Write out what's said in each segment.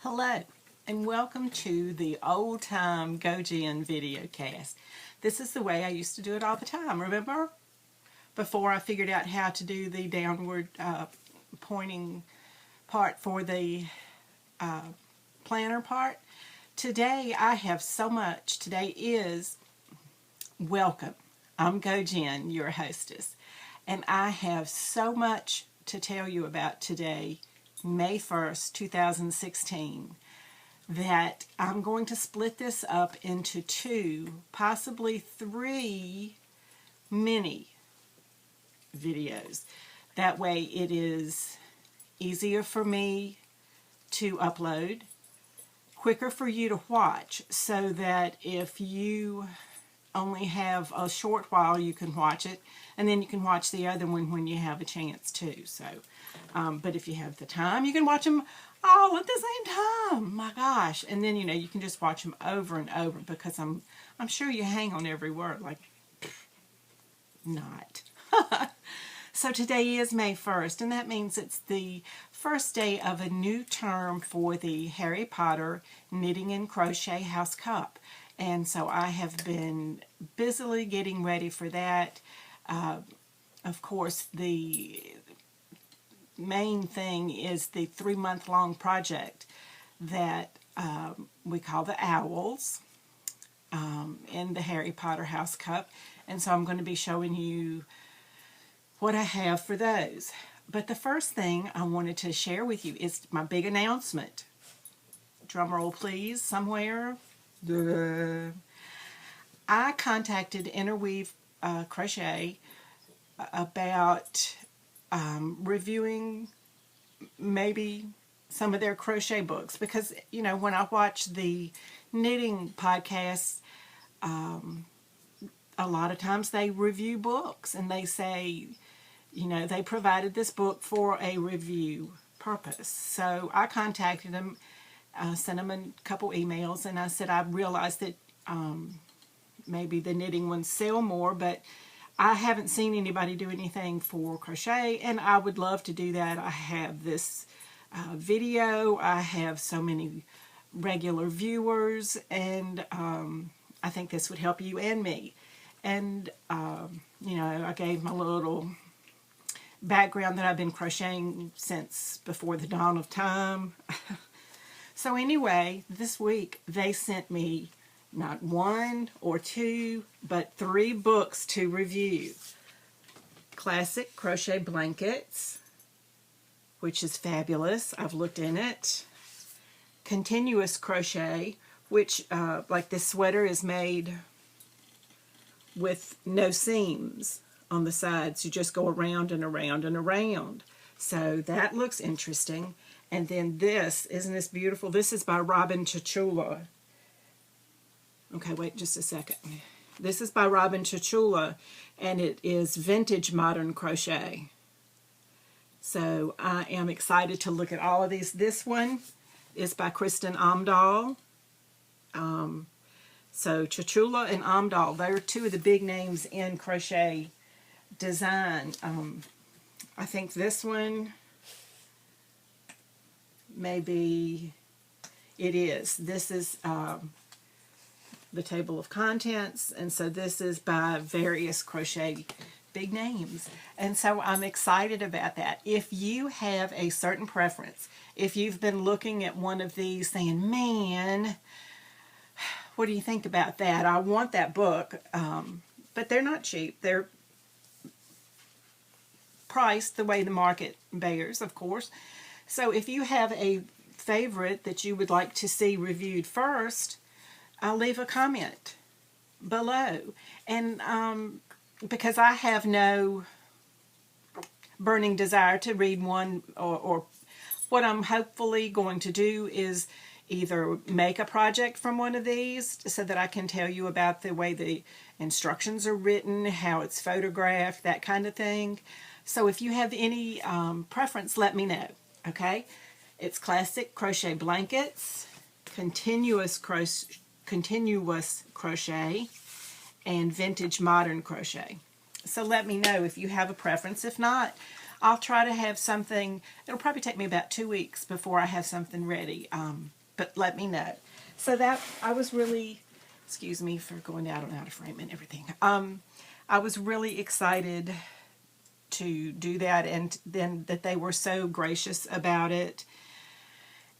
Hello and welcome to the old time Gojenn videocast. This is the way I used to do it all the time, remember? Before I figured out how to do the downward pointing part for the planner part. Today I have so much. Today is welcome. I'm Gojenn, your hostess, and I have so much to tell you about today, May 1st, 2016, that I'm going to split this up into two, possibly three mini videos. That way it is easier for me to upload, quicker for you to watch, so that if you only have a short while you can watch it, and then you can watch the other one when you have a chance too. So but if you have the time, you can watch them all at the same time. My gosh. And then you can just watch them over and over, because I'm sure you hang on every word like not. So today is May 1st, and that means it's the first day of a new term for the Harry Potter Knitting and Crochet House Cup. And so I have been busily getting ready for that. Of course, the main thing is the 3-month-long project that we call the Owls in the Harry Potter House Cup. And so I'm going to be showing you what I have for those. But the first thing I wanted to share with you is my big announcement. Drum roll please, somewhere. Duh. I contacted Interweave Crochet about reviewing maybe some of their crochet books, because when I watch the knitting podcasts, a lot of times they review books and they say they provided this book for a review purpose. So I contacted them, sent them a couple emails, and I said I realized that maybe the knitting ones sell more, but I haven't seen anybody do anything for crochet, and I would love to do that. I have this video, I have so many regular viewers, and I think this would help you and me. And I gave my little background that I've been crocheting since before the dawn of time. So anyway, this week they sent me not one or two, but 3 books to review. Classic Crochet Blankets, which is fabulous. I've looked in it. Continuous Crochet, which like this sweater is made with no seams on the sides. You just go around and around and around. So that looks interesting. And then this, isn't this beautiful? This is by Robin Chichula. Okay, wait just a second. This is by Robin Chichula, and it is vintage modern crochet. So I am excited to look at all of these. This one is by Kristen Amdahl. So Chichula and Amdahl, they're 2 of the big names in crochet design. I think this one maybe it is. This is the table of contents, and so this is by various crochet big names, and so I'm excited about that. If you have a certain preference, if you've been looking at one of these saying, man, what do you think about that? I want that book, but they're not cheap. They're priced the way the market bears, of course. So if you have a favorite that you would like to see reviewed first, I'll leave a comment below. And because I have no burning desire to read one, or what I'm hopefully going to do is either make a project from one of these so that I can tell you about the way the instructions are written, how it's photographed, that kind of thing. So if you have any preference, let me know, okay? It's Classic Crochet Blankets, Continuous Crochet, and Vintage Modern Crochet. So let me know if you have a preference. If not, I'll try to have something. It'll probably take me about 2 weeks before I have something ready, but let me know. So that, I was really, excuse me for going out of frame and everything. I was really excited to do that, and then that they were so gracious about it.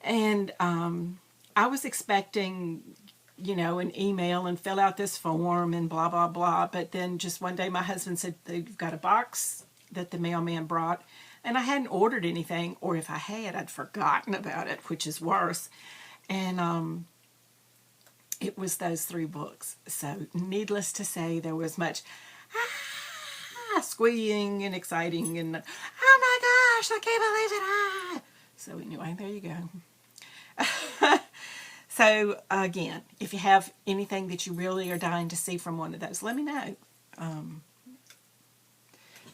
And I was expecting, you know, an email and fill out this form and blah, blah, blah. But then just one day my husband said they've got a box that the mailman brought, and I hadn't ordered anything, or if I had, I'd forgotten about it, which is worse. And it was those 3 books. So needless to say, there was much squealing and exciting and, oh my gosh, I can't believe it. So anyway, there you go. So again, if you have anything that you really are dying to see from one of those, let me know.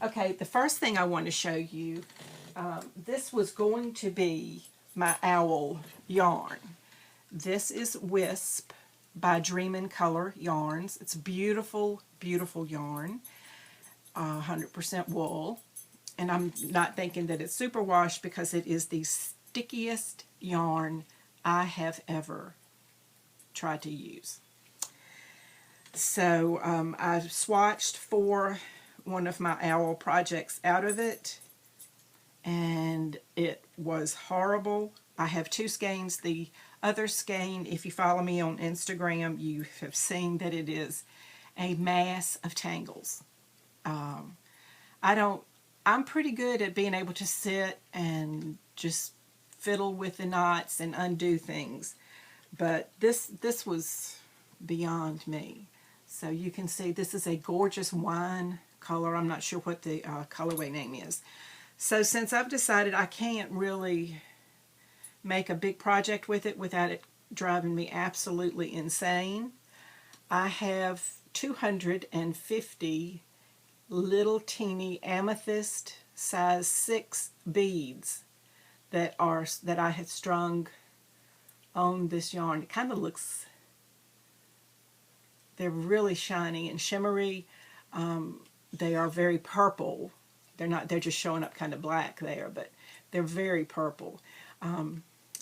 Okay, the first thing I want to show you, this was going to be my owl yarn. This is Wisp by Dream in Color Yarns. It's beautiful, beautiful yarn, 100% wool. And I'm not thinking that it's superwash, because it is the stickiest yarn I have ever tried to use. So I swatched for one of my owl projects out of it, and it was horrible. I have 2 skeins. The other skein, if you follow me on Instagram, you have seen that it is a mass of tangles. I'm pretty good at being able to sit and just fiddle with the knots and undo things, but this was beyond me. So you can see this is a gorgeous wine color. I'm not sure what the colorway name is. So since I've decided I can't really make a big project with it without it driving me absolutely insane, I have 250 little teeny amethyst size 6 beads that I had strung on this yarn. It kind of looks, they're really shiny and shimmery. They are very purple. They're just showing up kind of black there, but they're very purple.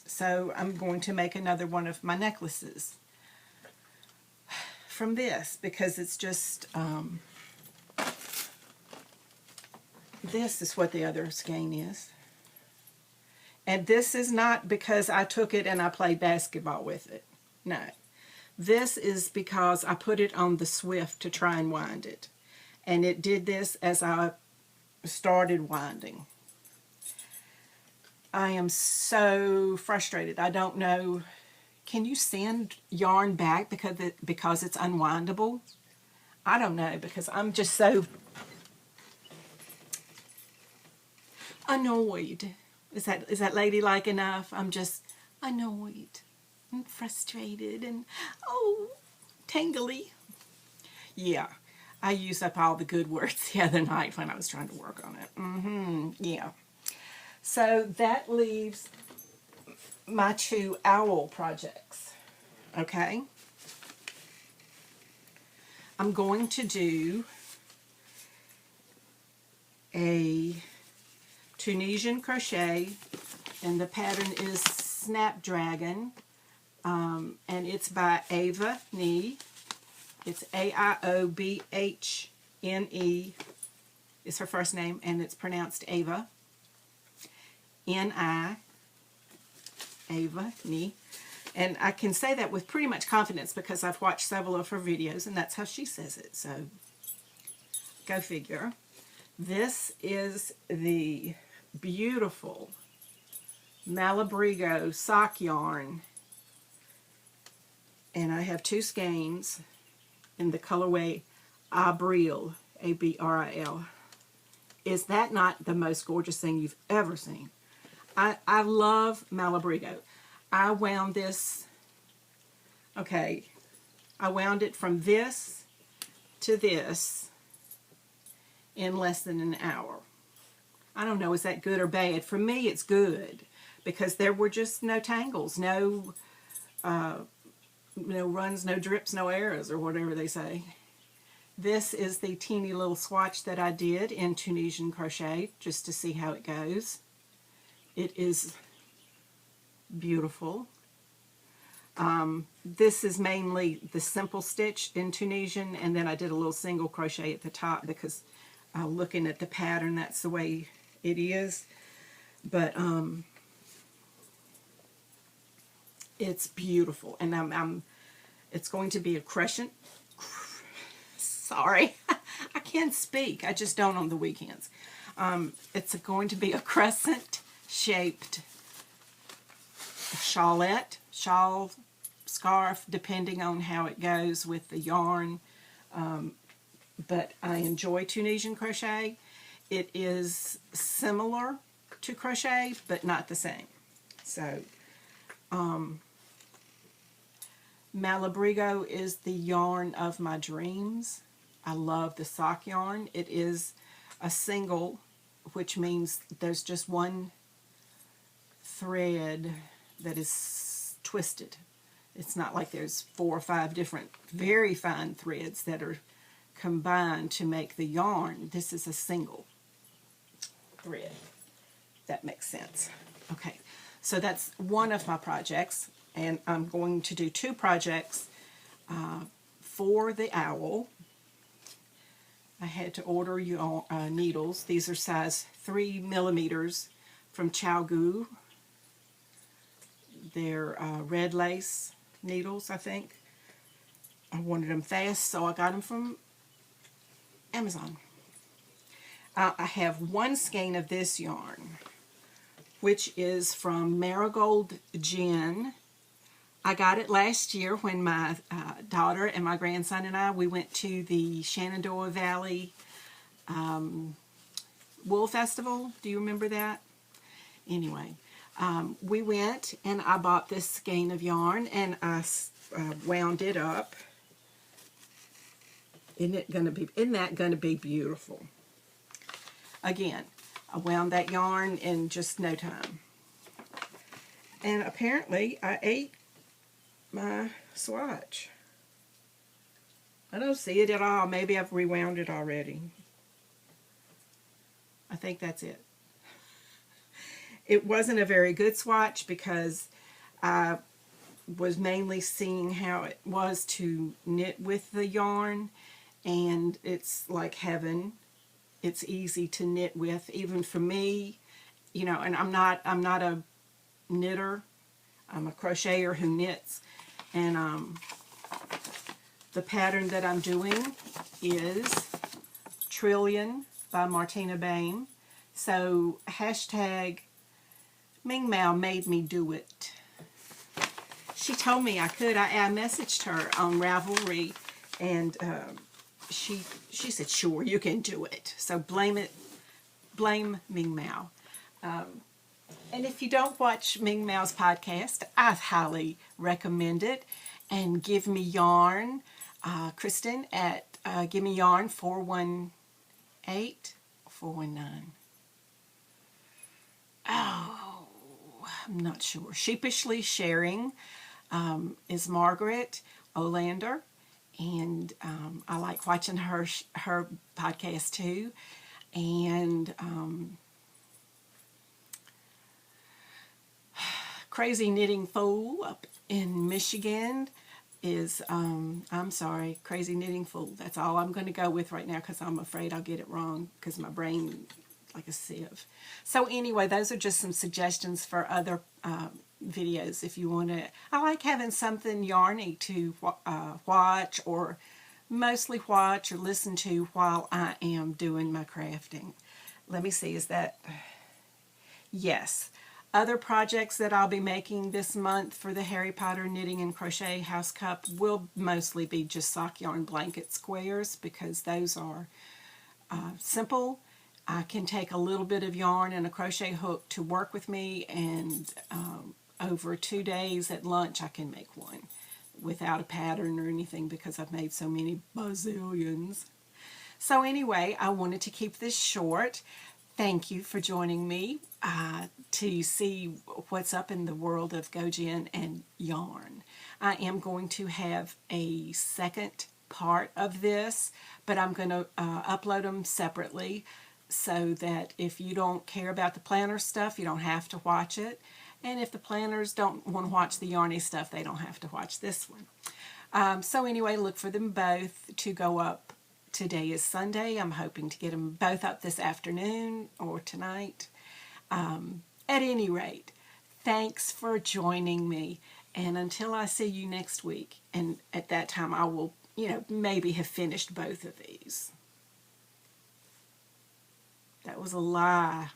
So I'm going to make another one of my necklaces from this, because it's just, this is what the other skein is. And this is not because I took it and I played basketball with it. No. This is because I put it on the Swift to try and wind it. And it did this as I started winding. I am so frustrated. I don't know. Can you send yarn back because it's unwindable? I don't know, because I'm just so annoyed. Is that ladylike enough? I'm just annoyed and frustrated and, oh, tangly. Yeah, I used up all the good words the other night when I was trying to work on it. Yeah. So that leaves my 2 owl projects. Okay. I'm going to do a Tunisian crochet, and the pattern is Snapdragon, and it's by Ava Nee. It's Aiobbhne is her first name, and it's pronounced Ava. Ni, Ava Nee. And I can say that with pretty much confidence because I've watched several of her videos, and that's how she says it. So, go figure. This is the beautiful Malabrigo sock yarn, and I have 2 skeins in the colorway Abril, A-B-R-I-L. Is that not the most gorgeous thing you've ever seen? I love Malabrigo. I wound this, okay, I wound it from this to this in less than an hour. I don't know, is that good or bad? For me, it's good, because there were just no tangles, no runs, no drips, no errors, or whatever they say. This is the teeny little swatch that I did in Tunisian crochet just to see how it goes. It is beautiful. This is mainly the simple stitch in Tunisian, and then I did a little single crochet at the top because looking at the pattern, that's the way it is. But it's beautiful, and it's going to be a crescent. Sorry, I can't speak. I just don't on the weekends. It's going to be a crescent-shaped shawlette, shawl, scarf, depending on how it goes with the yarn. But I enjoy Tunisian crochet. It is similar to crochet, but not the same. So, Malabrigo is the yarn of my dreams. I love the sock yarn. It is a single, which means there's just one thread that is twisted. It's not like there's 4 or 5 different very fine threads that are combined to make the yarn. This is a single thread. That makes sense. Okay, so that's one of my projects, and I'm going to do 2 projects for the owl. I had to order needles. These are size 3 millimeters from Gu. They're red lace needles, I think. I wanted them fast, so I got them from Amazon. I have 1 skein of this yarn, which is from Marigold Gin. I got it last year when my daughter and my grandson and we went to the Shenandoah Valley Wool Festival. Do you remember that? Anyway, we went and I bought this skein of yarn and I wound it up. Isn't that going to be beautiful? Again, I wound that yarn in just no time. And apparently I ate my swatch. I don't see it at all. Maybe I've rewound it already. I think that's it. It wasn't a very good swatch because I was mainly seeing how it was to knit with the yarn, and it's like heaven. It's easy to knit with, even for me, you know, and I'm not a knitter. I'm a crocheter who knits. And the pattern that I'm doing is Trillion by Martina Bain. So hashtag Ming Mao made me do it. She told me I could. I messaged her on Ravelry, and she said, sure, you can do it. So blame Ming Mao. And if you don't watch Ming Mao's podcast, I highly recommend it. And Give Me Yarn, Kristen at Give Me Yarn 418 419. Oh, I'm not sure. Sheepishly Sharing is Margaret Olander. And I like watching her podcast too. And Crazy Knitting Fool up in Michigan is, I'm sorry, Crazy Knitting Fool. That's all I'm going to go with right now because I'm afraid I'll get it wrong because my brain like a sieve. So anyway, those are just some suggestions for other videos if you want to. I like having something yarny to watch, or mostly watch or listen to while I am doing my crafting. Let me see, is that, yes. Other projects that I'll be making this month for the Harry Potter Knitting and Crochet House Cup will mostly be just sock yarn blanket squares because those are simple. I can take a little bit of yarn and a crochet hook to work with me, and over 2 days at lunch I can make one without a pattern or anything because I've made so many bazillions. So anyway, I wanted to keep this short. Thank you for joining me to see what's up in the world of Gojenn and yarn. I am going to have a second part of this, but I'm going to upload them separately so that if you don't care about the planner stuff, you don't have to watch it. And if the planners don't want to watch the yarny stuff, they don't have to watch this one. So anyway, look for them both to go up. Today is Sunday. I'm hoping to get them both up this afternoon or tonight. At any rate, thanks for joining me. And until I see you next week, and at that time I will, maybe have finished both of these. That was a lie.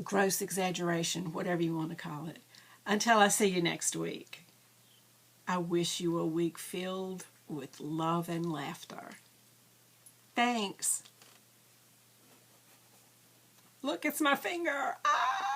Gross exaggeration, whatever you want to call it. Until I see you next week, I wish you a week filled with love and laughter. Thanks. Look, it's my finger. Ah!